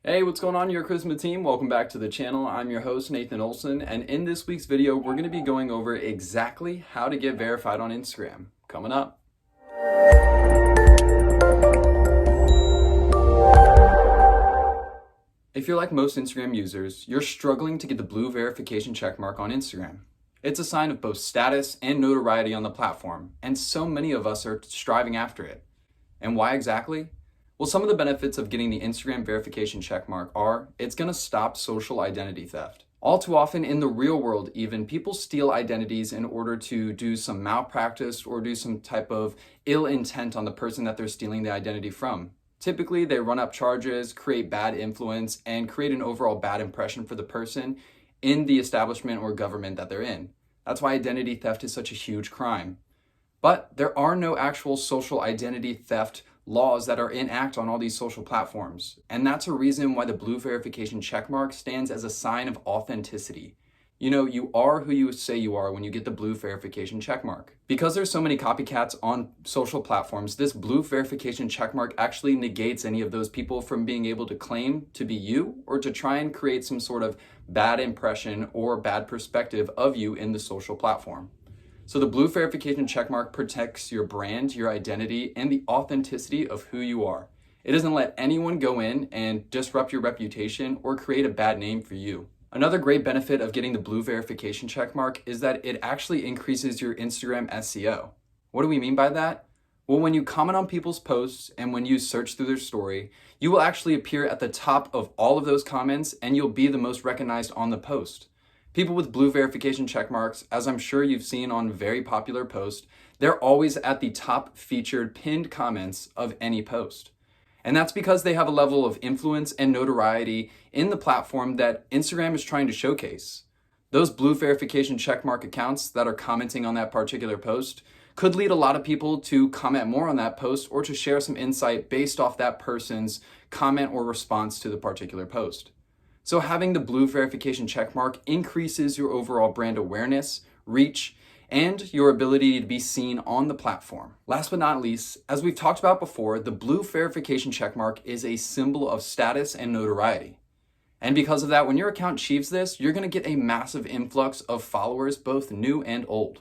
Hey, what's going on, your Charisma team? Welcome back to the channel. I'm your host, Nathan Olson, and in this week's video, we're going to be going over exactly how to get verified on Instagram. Coming up. If you're like most Instagram users, you're struggling to get the blue verification checkmark on Instagram. It's a sign of both status and notoriety on the platform, and so many of us are striving after it. And why exactly? Well, some of the benefits of getting the Instagram verification checkmark are it's going to stop social identity theft. All too often in the real world even, people steal identities in order to do some malpractice or do some type of ill intent on the person that they're stealing the identity from. Typically, they run up charges, create bad influence, and create an overall bad impression for the person in the establishment or government that they're in. That's why identity theft is such a huge crime. But there are no actual social identity theft laws that are in act on all these social platforms. And that's a reason why the blue verification checkmark stands as a sign of authenticity. You know, you are who you say you are when you get the blue verification checkmark. Because there's so many copycats on social platforms, this blue verification checkmark actually negates any of those people from being able to claim to be you or to try and create some sort of bad impression or bad perspective of you in the social platform. So the blue verification checkmark protects your brand, your identity, and the authenticity of who you are. It doesn't let anyone go in and disrupt your reputation or create a bad name for you. Another great benefit of getting the blue verification checkmark is that it actually increases your Instagram SEO. What do we mean by that? Well, when you comment on people's posts and when you search through their story, you will actually appear at the top of all of those comments and you'll be the most recognized on the post. People with blue verification checkmarks, as I'm sure you've seen on very popular posts, they're always at the top featured pinned comments of any post. And that's because they have a level of influence and notoriety in the platform that Instagram is trying to showcase. Those blue verification checkmark accounts that are commenting on that particular post could lead a lot of people to comment more on that post or to share some insight based off that person's comment or response to the particular post. So having the blue verification checkmark increases your overall brand awareness, reach, and your ability to be seen on the platform. Last but not least, as we've talked about before, the blue verification checkmark is a symbol of status and notoriety. And because of that, when your account achieves this, you're going to get a massive influx of followers, both new and old.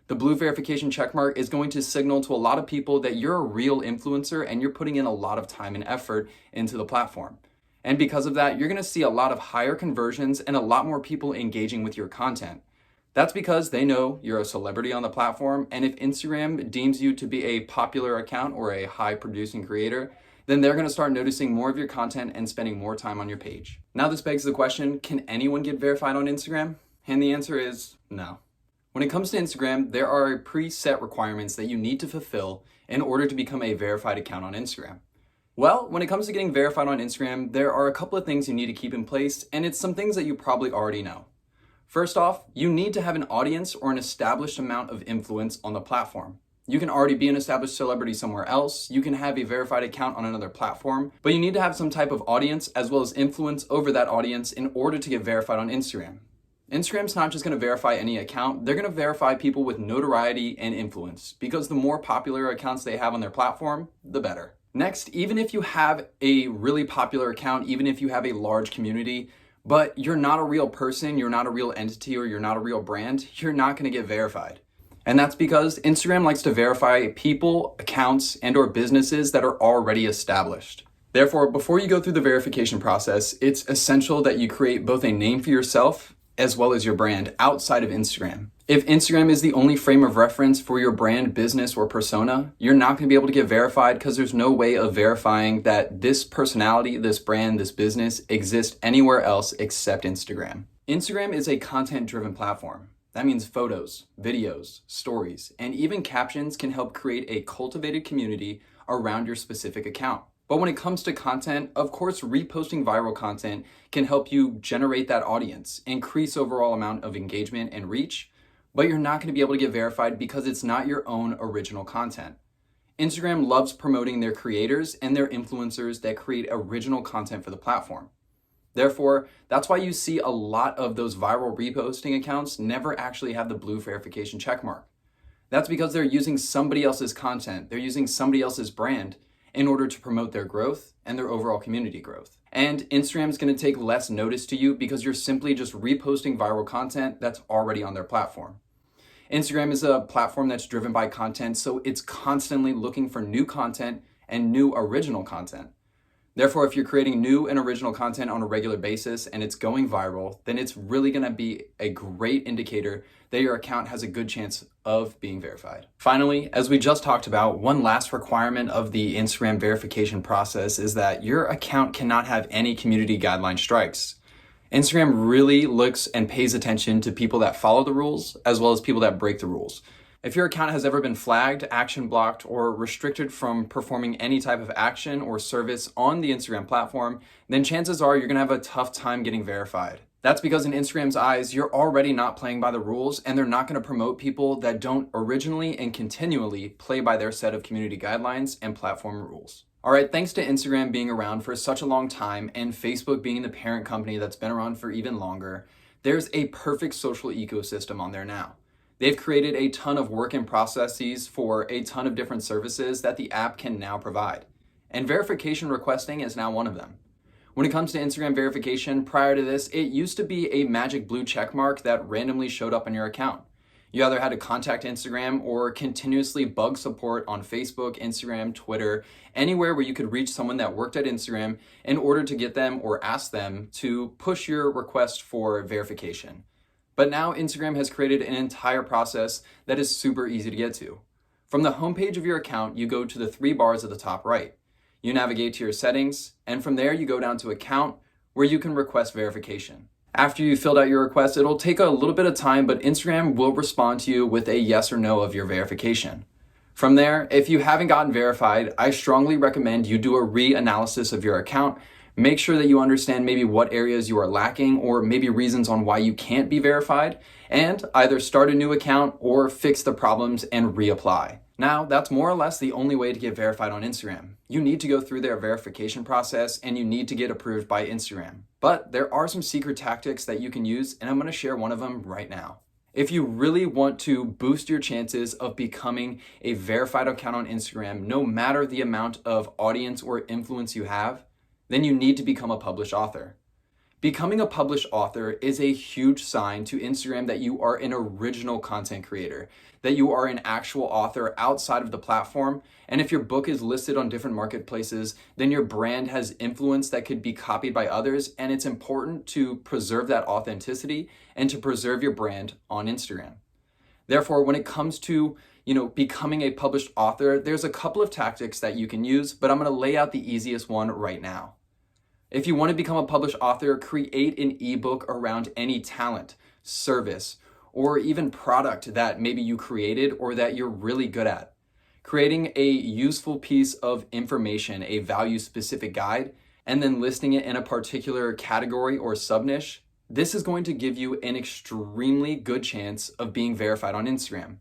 The blue verification checkmark is going to signal to a lot of people that you're a real influencer and you're putting in a lot of time and effort into the platform. And because of that, you're going to see a lot of higher conversions and a lot more people engaging with your content. That's because they know you're a celebrity on the platform, and if Instagram deems you to be a popular account or a high producing creator, then they're going to start noticing more of your content and spending more time on your page. Now this begs the question, can anyone get verified on Instagram? And the answer is no. When it comes to Instagram, there are preset requirements that you need to fulfill in order to become a verified account on Instagram. Well, when it comes to getting verified on Instagram, there are a couple of things you need to keep in place, and it's some things that you probably already know. First off, you need to have an audience or an established amount of influence on the platform. You can already be an established celebrity somewhere else, you can have a verified account on another platform, but you need to have some type of audience as well as influence over that audience in order to get verified on Instagram. Instagram's not just going to verify any account, they're going to verify people with notoriety and influence, because the more popular accounts they have on their platform, the better. Next, even if you have a really popular account, even if you have a large community, but you're not a real person, you're not a real entity, or you're not a real brand, you're not going to get verified. And that's because Instagram likes to verify people, accounts, and or businesses that are already established. Therefore, before you go through the verification process, it's essential that you create both a name for yourself as well as your brand outside of Instagram. If Instagram is the only frame of reference for your brand, business, or persona, you're not going to be able to get verified because there's no way of verifying that this personality, this brand, this business exists anywhere else except Instagram. Instagram is a content-driven platform. That means photos, videos, stories, and even captions can help create a cultivated community around your specific account. But when it comes to content, of course, reposting viral content can help you generate that audience, increase overall amount of engagement and reach, but you're not going to be able to get verified because it's not your own original content. Instagram loves promoting their creators and their influencers that create original content for the platform. Therefore, that's why you see a lot of those viral reposting accounts never actually have the blue verification checkmark. That's because they're using somebody else's content, they're using somebody else's brand, in order to promote their growth and their overall community growth. And Instagram's gonna take less notice to you because you're simply just reposting viral content that's already on their platform. Instagram is a platform that's driven by content, so it's constantly looking for new content and new original content. Therefore, if you're creating new and original content on a regular basis and it's going viral, then it's really gonna be a great indicator that your account has a good chance of being verified. Finally, as we just talked about, one last requirement of the Instagram verification process is that your account cannot have any community guideline strikes. Instagram really looks and pays attention to people that follow the rules as well as people that break the rules. If your account has ever been flagged, action blocked, or restricted from performing any type of action or service on the Instagram platform, then chances are you're gonna have a tough time getting verified. That's because in Instagram's eyes, you're already not playing by the rules, and they're not gonna promote people that don't originally and continually play by their set of community guidelines and platform rules. All right, thanks to Instagram being around for such a long time and Facebook being the parent company that's been around for even longer, there's a perfect social ecosystem on there now. They've created a ton of work-in processes for a ton of different services that the app can now provide. And verification requesting is now one of them. When it comes to Instagram verification, prior to this, it used to be a magic blue check mark that randomly showed up on your account. You either had to contact Instagram or continuously bug support on Facebook, Instagram, Twitter, anywhere where you could reach someone that worked at Instagram in order to get them or ask them to push your request for verification. But now Instagram has created an entire process that is super easy to get to. From the homepage of your account, you go to the 3 bars at the top right. You navigate to your settings, and from there you go down to account, where you can request verification. After you filled out your request, it'll take a little bit of time, but Instagram will respond to you with a yes or no of your verification. From there, if you haven't gotten verified, I strongly recommend you do a reanalysis of your account. Make sure that you understand maybe what areas you are lacking or maybe reasons on why you can't be verified, and either start a new account or fix the problems and reapply. Now, that's more or less the only way to get verified on Instagram. You need to go through their verification process and you need to get approved by Instagram. But there are some secret tactics that you can use, and I'm gonna share one of them right now. If you really want to boost your chances of becoming a verified account on Instagram, no matter the amount of audience or influence you have, then you need to become a published author. Becoming a published author is a huge sign to Instagram that you are an original content creator, that you are an actual author outside of the platform. And if your book is listed on different marketplaces, then your brand has influence that could be copied by others. And it's important to preserve that authenticity and to preserve your brand on Instagram. Therefore, when it comes to becoming a published author, there's a couple of tactics that you can use, but I'm gonna lay out the easiest one right now. If you want to become a published author, create an ebook around any talent, service, or even product that maybe you created or that you're really good at. Creating a useful piece of information, a value-specific guide, and then listing it in a particular category or sub-niche, this is going to give you an extremely good chance of being verified on Instagram.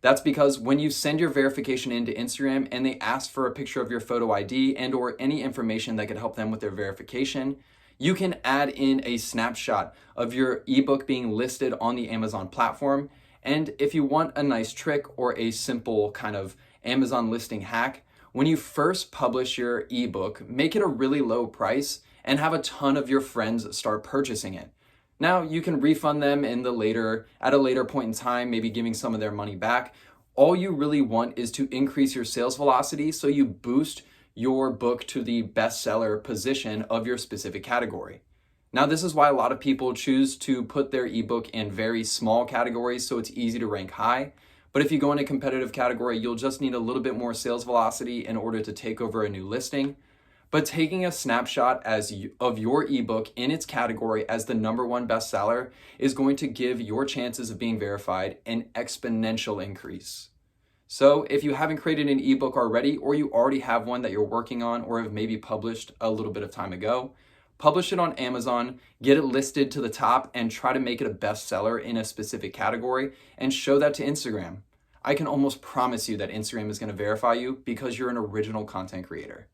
That's because when you send your verification into Instagram and they ask for a picture of your photo ID and or any information that could help them with their verification, you can add in a snapshot of your ebook being listed on the Amazon platform. And if you want a nice trick or a simple kind of Amazon listing hack, when you first publish your ebook, make it a really low price and have a ton of your friends start purchasing it. Now you can refund them at a later point in time, maybe giving some of their money back. All you really want is to increase your sales velocity so you boost your book to the bestseller position of your specific category. Now, this is why a lot of people choose to put their ebook in very small categories so it's easy to rank high. But if you go in a competitive category, you'll just need a little bit more sales velocity in order to take over a new listing. But taking a snapshot of your ebook in its category as the #1 bestseller is going to give your chances of being verified an exponential increase. So if you haven't created an ebook already, or you already have one that you're working on or have maybe published a little bit of time ago, publish it on Amazon, get it listed to the top, and try to make it a bestseller in a specific category and show that to Instagram. I can almost promise you that Instagram is going to verify you because you're an original content creator.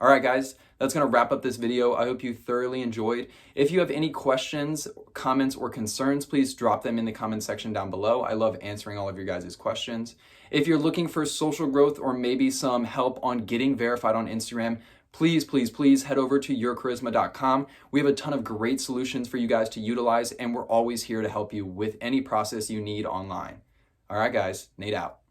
All right, guys, that's going to wrap up this video. I hope you thoroughly enjoyed. If you have any questions, comments, or concerns, please drop them in the comment section down below. I love answering all of your guys' questions. If you're looking for social growth or maybe some help on getting verified on Instagram, please, please, please head over to yourcharisma.com. We have a ton of great solutions for you guys to utilize, and we're always here to help you with any process you need online. All right, guys, Nate out.